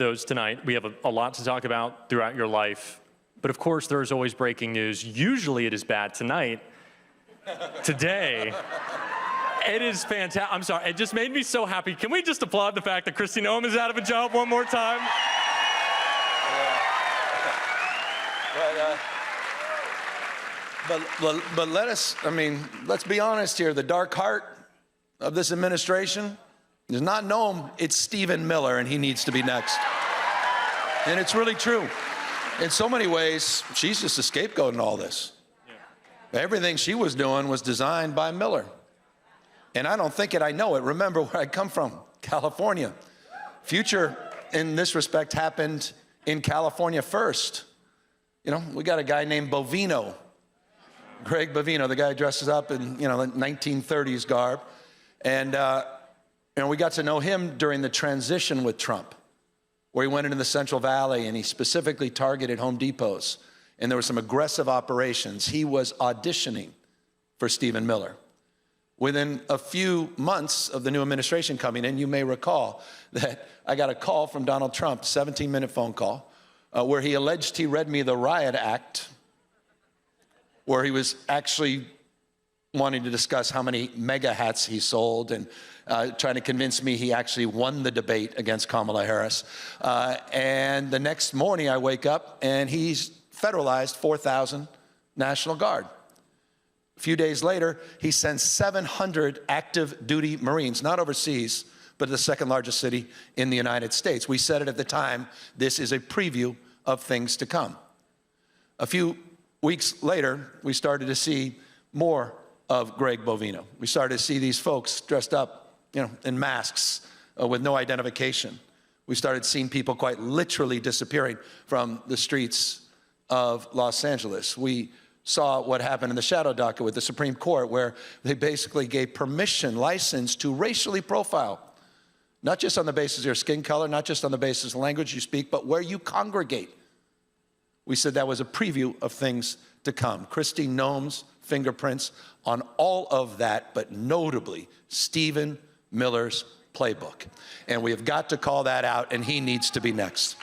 those tonight. We have a lot to talk about throughout your life. But of course, there's always breaking news. Usually it is bad. Tonight, today, it is fantastic. I'm sorry, it just made me so happy. Can we just applaud the fact that Kristi Noem is out of a job one more time? But let us, let's be honest here. The dark heart of this administration is not Noem, it's Stephen Miller, and he needs to be next. And it's really true. In so many ways, she's just a scapegoat in all this. Yeah. Everything she was doing was designed by Miller. And I don't think it, I know it. Remember where I come from, California. Future, in this respect, happened in California first. You know, we got a guy named Bovino, Greg Bovino, the guy dresses up in, the 1930s garb. And, we got to know him during the transition with Trump, where he went into the Central Valley and he specifically targeted Home Depots. And there were some aggressive operations. He was auditioning for Stephen Miller. Within a few months of the new administration coming in, you may recall that I got a call from Donald Trump, 17-minute phone call, where he alleged he read me the Riot Act, where he was actually wanting to discuss how many mega hats he sold and trying to convince me he actually won the debate against Kamala Harris. And the next morning I wake up and he's federalized 4,000 National Guard. A few days later, he sends 700 active duty Marines, not overseas, but the second largest city in the United States. We said it at the time, this is a preview of things to come. A few weeks later, we started to see more of Greg Bovino. We started to see these folks dressed up, in masks with no identification. We started seeing people quite literally disappearing from the streets of Los Angeles. We saw what happened in the shadow docket with the Supreme Court, where they basically gave permission, license to racially profile, not just on the basis of your skin color, not just on the basis of language you speak, but where you congregate. We said that was a preview of things to come. Kristi Noem's fingerprints on all of that, but notably Stephen Miller's playbook. And we have got to call that out, and he needs to be next.